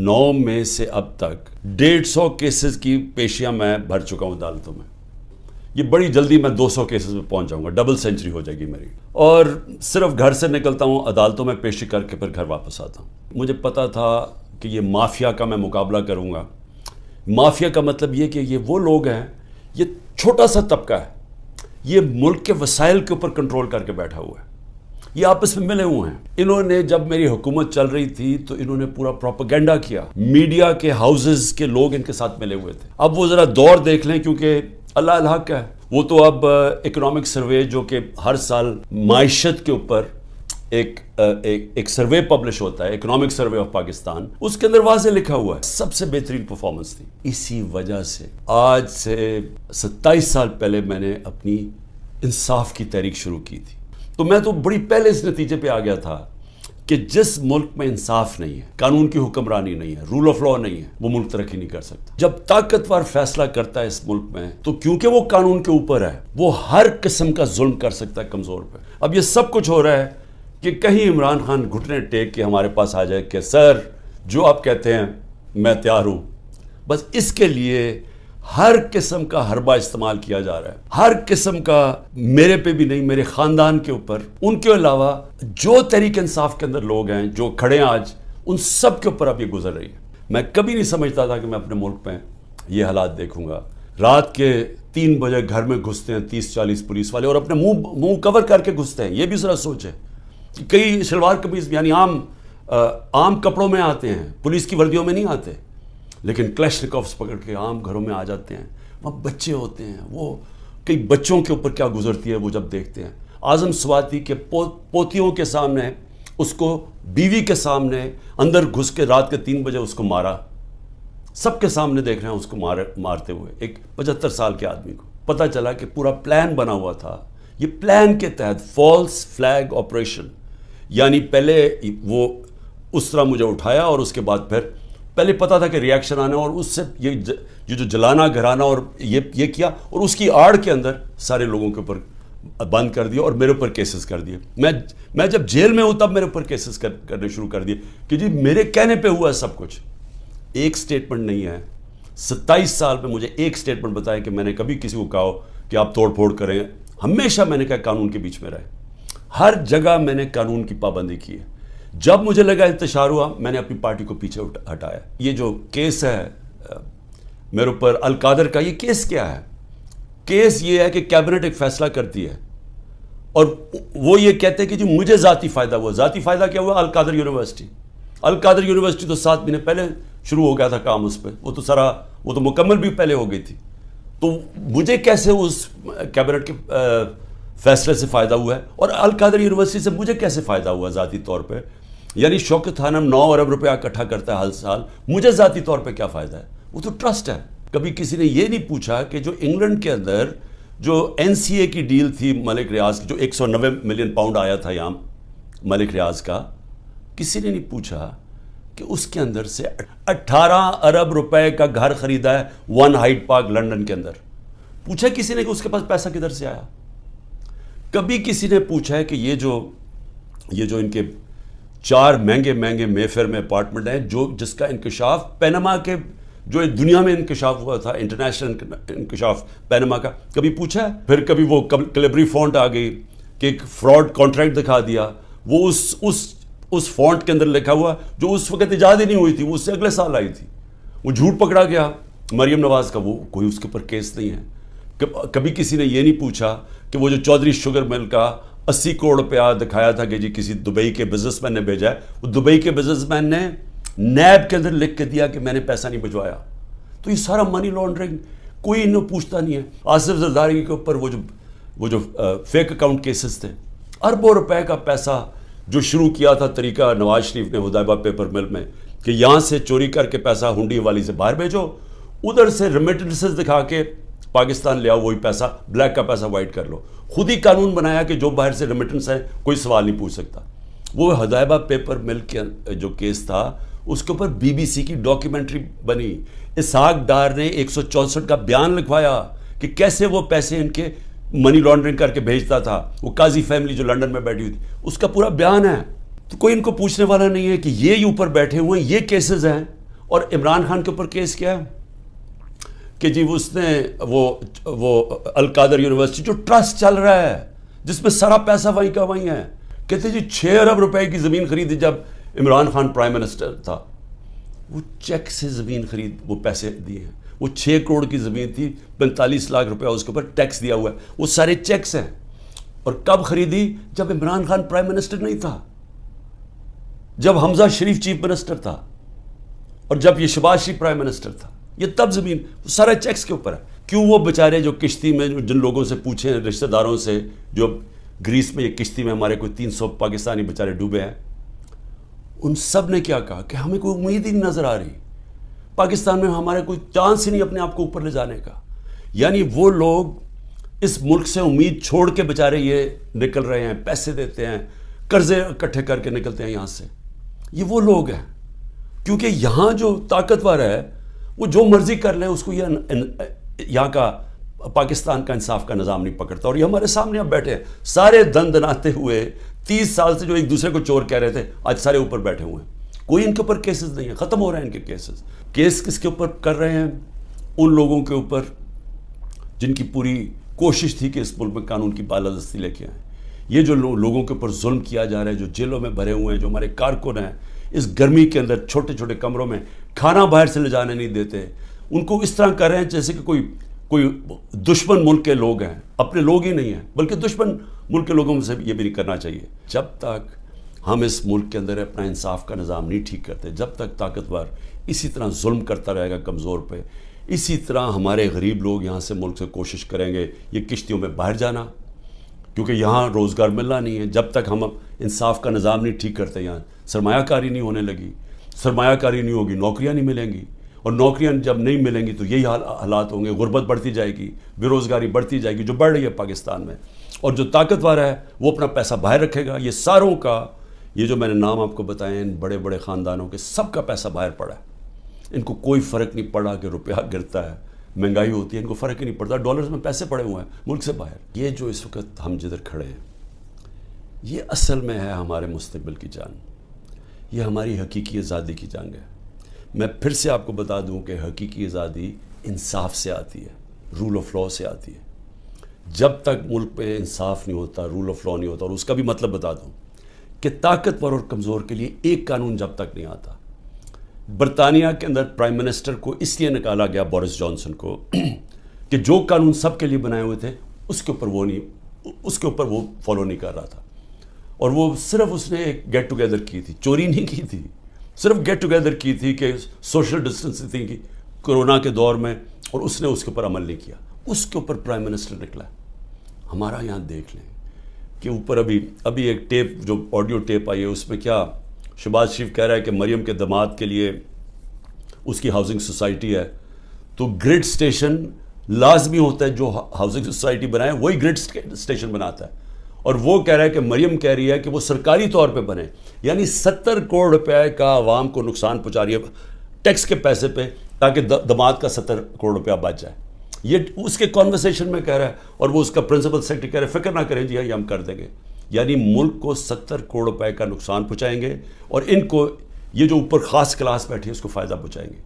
9 मई से अब तक 150 केसेस की पेशियां मैं भर चुका हूं अदालतों में। ये बड़ी जल्दी मैं 200 केसेस में पहुंच जाऊंगा, डबल सेंचुरी हो जाएगी मेरी। और सिर्फ घर से निकलता हूं, अदालतों में पेशी करके फिर घर वापस आता हूं। मुझे पता था कि ये माफिया का मैं मुकाबला करूंगा। माफिया का मतलब ये कि ये वो लोग हैं, ये छोटा सा तबका है, ये मुल्क के वसाइल के ऊपर कंट्रोल करके बैठा हुआ है, ये आपस में मिले हुए हैं। इन्होंने जब मेरी हुकूमत चल रही थी तो इन्होंने पूरा प्रोपेगेंडा किया, मीडिया के हाउसेस के लोग इनके साथ मिले हुए थे। अब वो ज़रा दौर देख लें, क्योंकि अल्लाह अल हक है। वो तो अब इकोनॉमिक सर्वे जो कि हर साल माइशत के ऊपर एक सर्वे पब्लिश होता है, इकोनॉमिक सर्वे ऑफ पाकिस्तान, उसके अंदर वाज़े लिखा हुआ है सबसे बेहतरीन परफॉर्मेंस थी। इसी वजह से आज से 27 साल पहले मैंने अपनी इंसाफ की तहरीक शुरू की थी। तो मैं तो बड़ी पहले इस नतीजे पे आ गया था कि जिस मुल्क में इंसाफ नहीं है, कानून की हुक्मरानी नहीं है, रूल ऑफ लॉ नहीं है, वो मुल्क तरक्की नहीं कर सकता। जब ताकतवर फैसला करता है इस मुल्क में, तो क्योंकि वो कानून के ऊपर है, वो हर किस्म का जुल्म कर सकता है कमजोर पे। अब ये सब कुछ हो रहा है कि कहीं इमरान खान घुटने टेक के हमारे पास आ जाए कि सर जो आप कहते हैं मैं तैयार हूं। बस इसके लिए हर किस्म का हरबा इस्तेमाल किया जा रहा है, हर किस्म का, मेरे पे भी नहीं, मेरे खानदान के ऊपर, उनके अलावा जो तहरीक इंसाफ के अंदर लोग हैं जो खड़े हैं आज, उन सब के ऊपर अब ये गुजर रही है। मैं कभी नहीं समझता था कि मैं अपने मुल्क में ये हालात देखूंगा। रात के 3 बजे घर में घुसते हैं 30-40 पुलिस वाले और अपने मुंह कवर करके घुसते हैं। ये भी जरा सोचे, कई शलवार कमीज यानी आम कपड़ों में आते हैं, पुलिस की वर्दियों में नहीं आते, लेकिन क्लैशनिकोव्स पकड़ के आम घरों में आ जाते हैं। वहाँ बच्चे होते हैं, वो कई बच्चों के ऊपर क्या गुजरती है वो जब देखते हैं। आज़म स्वाति के पोतियों के सामने, उसको बीवी के सामने अंदर घुस के रात के 3 बजे उसको मारा, सबके सामने देख रहे हैं उसको मारते हुए एक 75 साल के आदमी को। पता चला कि पूरा प्लान बना हुआ था। ये प्लान के तहत फॉल्स फ्लैग ऑपरेशन, यानी पहले वो उस तरह मुझे उठाया और उसके बाद फिर पहले पता था कि रिएक्शन आना, और उससे ये जो जलाना घराना और ये किया, और उसकी आड़ के अंदर सारे लोगों के ऊपर बंद कर दिया और मेरे ऊपर केसेस कर दिए। मैं जब जेल में हूं तब मेरे ऊपर केसेस करने शुरू कर दिए कि जी मेरे कहने पे हुआ सब कुछ। एक स्टेटमेंट नहीं है 27 साल में मुझे एक स्टेटमेंट बताया कि मैंने कभी किसी को कहा कि आप तोड़ फोड़ करें। हमेशा मैंने कहा कानून के बीच में रहे, हर जगह मैंने कानून की पाबंदी की है। जब मुझे लगा इंतशार हुआ, मैंने अपनी पार्टी को पीछे हटाया। ये जो केस है मेरे ऊपर अल कादर का, ये केस क्या है? केस ये है कि कैबिनेट एक फैसला करती है और वो ये कहते हैं कि जी मुझे ज़ाती फ़ायदा हुआ। ज़ाती फ़ायदा क्या हुआ? अल कादर यूनिवर्सिटी। अल कादर यूनिवर्सिटी तो 7 महीने पहले शुरू हो गया था काम उस पर, वो तो मुकम्मल भी पहले हो गई थी। तो मुझे कैसे उस कैबिनेट के फैसले से फ़ायदा हुआ है, और अल कादर यूनिवर्सिटी से मुझे कैसे फ़ायदा हुआ ज़ाती तौर पे? यानी शौकत खानम 9 अरब रुपया इकट्ठा करता है हर साल, मुझे ज़ाती तौर पे क्या फ़ायदा है? वो तो ट्रस्ट है। कभी किसी ने ये नहीं पूछा कि जो इंग्लैंड के अंदर जो NCA की डील थी मलिक रियाज की, जो 190 मिलियन पाउंड आया था यहाँ मलिक रियाज का, किसी ने नहीं पूछा कि उसके अंदर से 18 अरब रुपए का घर खरीदा है 1 हाइड पार्क लंदन के अंदर। पूछा किसी ने कि उसके पास पैसा किधर से आया? कभी किसी ने पूछा है कि ये जो इनके 4 महंगे मेफेयर में अपार्टमेंट हैं, जिसका इंकशाफ पैनामा के, जो दुनिया में इंकशाफ हुआ था, इंटरनेशनल इंकशाफ पैनामा का, कभी पूछा है? फिर कभी वो कैलेबरी फॉन्ट आ गई कि एक फ्रॉड कॉन्ट्रैक्ट दिखा दिया, वो उस फॉन्ट के अंदर लिखा हुआ जो उस वक्त इजाद ही नहीं हुई थी, वो उससे अगले साल आई थी। वो झूठ पकड़ा गया मरियम नवाज का, वो कोई उसके ऊपर केस नहीं है। कभी किसी ने ये नहीं पूछा कि वो जो चौधरी शुगर मिल का 80 करोड़ रुपया दिखाया था कि जी किसी दुबई के बिजनेसमैन ने भेजा है, वो दुबई के बिजनेसमैन ने नैब के अंदर लिख के दिया कि मैंने पैसा नहीं भिजवाया। तो ये सारा मनी लॉन्ड्रिंग, कोई इन्हें पूछता नहीं है। आसिफ जरदारी के ऊपर वो जो फेक अकाउंट केसेस थे, अरबों रुपए का पैसा जो शुरू किया था तरीका नवाज शरीफ ने हुदैबा पेपर मिल में कि यहाँ से चोरी करके पैसा हुंडी वाली से बाहर भेजो, उधर से रेमिटेंसेस दिखा के पाकिस्तान ले आओ, वही पैसा, ब्लैक का पैसा वाइट कर लो। खुद ही कानून बनाया कि जो बाहर से रेमिटेंस है कोई सवाल नहीं पूछ सकता। वो हुदैबा पेपर मिल के जो केस था, उसके ऊपर BBC की डॉक्यूमेंट्री बनी। इसहाक डार ने 164 का बयान लिखवाया कि कैसे वो पैसे इनके मनी लॉन्ड्रिंग करके भेजता था। वो काजी फैमिली जो लंदन में बैठी हुई थी, उसका पूरा बयान है। तो कोई इनको पूछने वाला नहीं है कि ये ऊपर बैठे हुए हैं, ये केसेस हैं, اور عمران خان کے اوپر کیس کیا ہے کہ جی اس نے وہ القادر یونیورسٹی جو ٹرسٹ چل رہا ہے جس میں سارا پیسہ وہیں کا وہیں ہے، کہتے جی 6 ارب روپے کی زمین خریدی جب عمران خان پرائم منسٹر تھا، وہ چیک سے زمین خرید وہ پیسے دیے ہیں، وہ 6 کروڑ کی زمین تھی، 45 لاکھ روپے اس کے اوپر ٹیکس دیا ہوا ہے، وہ سارے چیکس ہیں۔ اور کب خریدی؟ جب عمران خان پرائم منسٹر نہیں تھا، جب حمزہ شریف چیف منسٹر تھا، اور جب یہ شہباز شریف پرائم منسٹر تھا، یہ تب زمین سارے چیکس کے اوپر ہے۔ کیوں وہ بیچارے جو کشتی میں جن لوگوں سے پوچھیں رشتہ داروں سے جو گریس میں یہ کشتی میں ہمارے کوئی 300 پاکستانی بیچارے ڈوبے ہیں، ان سب نے کیا کہا کہ ہمیں کوئی امید ہی نہیں نظر آ رہی، پاکستان میں ہمارے کوئی چانس ہی نہیں اپنے آپ کو اوپر لے جانے کا۔ یعنی وہ لوگ اس ملک سے امید چھوڑ کے بیچارے یہ نکل رہے ہیں، پیسے دیتے ہیں، قرضے اکٹھے کر کے نکلتے ہیں یہاں سے، یہ وہ لوگ ہیں۔ کیونکہ یہاں جو طاقتور ہے وہ جو مرضی کر لے، اس کو یہاں کا پاکستان کا انصاف کا نظام نہیں پکڑتا۔ اور یہ ہمارے سامنے اب بیٹھے ہیں سارے دن دناتے ہوئے، 30 سال سے جو ایک دوسرے کو چور کہہ رہے تھے، آج سارے اوپر بیٹھے ہوئے ہیں، کوئی ان کے اوپر کیسز نہیں ہے، ختم ہو رہے ہیں ان کے کیسز۔ کیس کس کے اوپر کر رہے ہیں؟ ان لوگوں کے اوپر جن کی پوری کوشش تھی کہ اس ملک میں قانون کی بالادستی لے کے آئیں۔ یہ جو لوگوں کے اوپر ظلم کیا جا رہا ہے، جو جیلوں میں بھرے ہوئے ہیں، جو ہمارے کارکن ہیں، اس گرمی کے اندر چھوٹے چھوٹے کمروں میں کھانا باہر سے لے جانے نہیں دیتے، ان کو اس طرح کر رہے ہیں جیسے کہ کوئی دشمن ملک کے لوگ ہیں، اپنے لوگ ہی نہیں ہیں، بلکہ دشمن ملک کے لوگوں سے یہ بھی نہیں کرنا چاہیے۔ جب تک ہم اس ملک کے اندر اپنا انصاف کا نظام نہیں ٹھیک کرتے، جب تک طاقتور اسی طرح ظلم کرتا رہے گا کمزور پہ، اسی طرح ہمارے غریب لوگ یہاں سے ملک سے کوشش کریں گے یہ کشتیوں میں باہر جانا، کیونکہ یہاں روزگار ملنا نہیں ہے۔ جب تک ہم انصاف کا نظام نہیں ٹھیک کرتے، یہاں سرمایہ کاری نہیں ہونے لگی، سرمایہ کاری نہیں ہوگی، نوکریاں نہیں ملیں گی، اور نوکریاں جب نہیں ملیں گی تو یہی حالات ہوں گے، غربت بڑھتی جائے گی، بے روزگاری بڑھتی جائے گی جو بڑھ رہی ہے پاکستان میں، اور جو طاقتور ہے وہ اپنا پیسہ باہر رکھے گا۔ یہ ساروں کا، یہ جو میں نے نام آپ کو بتائے ان بڑے بڑے خاندانوں کے، سب کا پیسہ باہر پڑا ہے، ان کو کوئی فرق نہیں پڑا کہ روپیہ گرتا ہے، مہنگائی ہوتی ہے، ان کو فرق ہی نہیں پڑتا، ڈالرز میں پیسے پڑے ہوئے ہیں ملک سے باہر۔ یہ جو اس وقت ہم جدھر کھڑے ہیں، یہ اصل میں ہے ہمارے مستقبل کی جنگ، یہ ہماری حقیقی آزادی کی جنگ ہے۔ میں پھر سے آپ کو بتا دوں کہ حقیقی آزادی انصاف سے آتی ہے، رول آف لا سے آتی ہے۔ جب تک ملک پہ انصاف نہیں ہوتا، رول آف لا نہیں ہوتا، اور اس کا بھی مطلب بتا دوں کہ طاقتور اور کمزور کے لیے ایک قانون جب تک نہیں آتا۔ برطانیہ کے اندر پرائم منسٹر کو اس لیے نکالا گیا، بورس جانسن کو، کہ جو قانون سب کے لیے بنائے ہوئے تھے اس کے اوپر وہ فالو نہیں کر رہا تھا، اور وہ صرف اس نے ایک گیٹ ٹوگیدر کی تھی، چوری نہیں کی تھی، صرف گیٹ ٹوگیدر کی تھی کہ سوشل ڈسٹنس تھی کورونا کے دور میں، اور اس نے اس کے اوپر عمل نہیں کیا، اس کے اوپر پرائم منسٹر نکلا۔ ہمارا یہاں دیکھ لیں کہ اوپر ابھی ایک ٹیپ، جو آڈیو ٹیپ آئی ہے، اس میں کیا شہباز شریف کہہ رہا ہے کہ مریم کے داماد کے لیے اس کی ہاؤسنگ سوسائٹی ہے، تو گریڈ سٹیشن لازمی ہوتا ہے، جو ہاؤسنگ سوسائٹی بنائے وہی گریڈ سٹیشن بناتا ہے، اور وہ کہہ رہا ہے کہ مریم کہہ رہی ہے کہ وہ سرکاری طور پہ بنے، یعنی 70 کروڑ روپے کا عوام کو نقصان پہنچا رہی ہے ٹیکس کے پیسے پہ، تاکہ داماد کا 70 کروڑ روپیہ بچ جائے۔ یہ اس کے کانورسیشن میں کہہ رہا ہے، اور وہ اس کا پرنسپل سیکرٹری کہہ رہا ہے فکر نہ کریں جی، یہ ہم کر دیں گے۔ یعنی ملک کو 70 کروڑ روپے کا نقصان پہنچائیں گے، اور ان کو یہ جو اوپر خاص کلاس بیٹھی ہے اس کو فائدہ پہنچائیں گے۔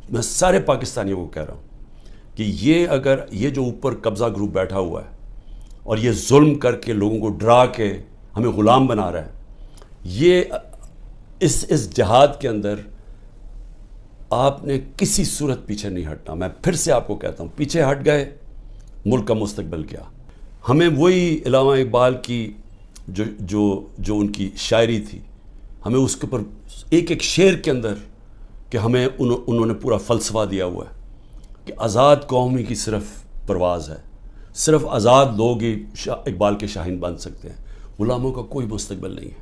میں سارے پاکستانیوں کو کہہ رہا ہوں کہ یہ جو اوپر قبضہ گروپ بیٹھا ہوا ہے اور یہ ظلم کر کے لوگوں کو ڈرا کے ہمیں غلام بنا رہا ہے، یہ اس جہاد کے اندر آپ نے کسی صورت پیچھے نہیں ہٹنا۔ میں پھر سے آپ کو کہتا ہوں، پیچھے ہٹ گئے ملک کا مستقبل کیا؟ ہمیں وہی علامہ اقبال کی جو ان کی شاعری تھی، ہمیں اس کے اوپر ایک ایک شعر کے اندر کہ ہمیں انہوں نے پورا فلسفہ دیا ہوا ہے کہ آزاد قومی کی صرف پرواز ہے، صرف آزاد لوگ ہی اقبال کے شاہین بن سکتے ہیں، غلاموں کا کوئی مستقبل نہیں ہے۔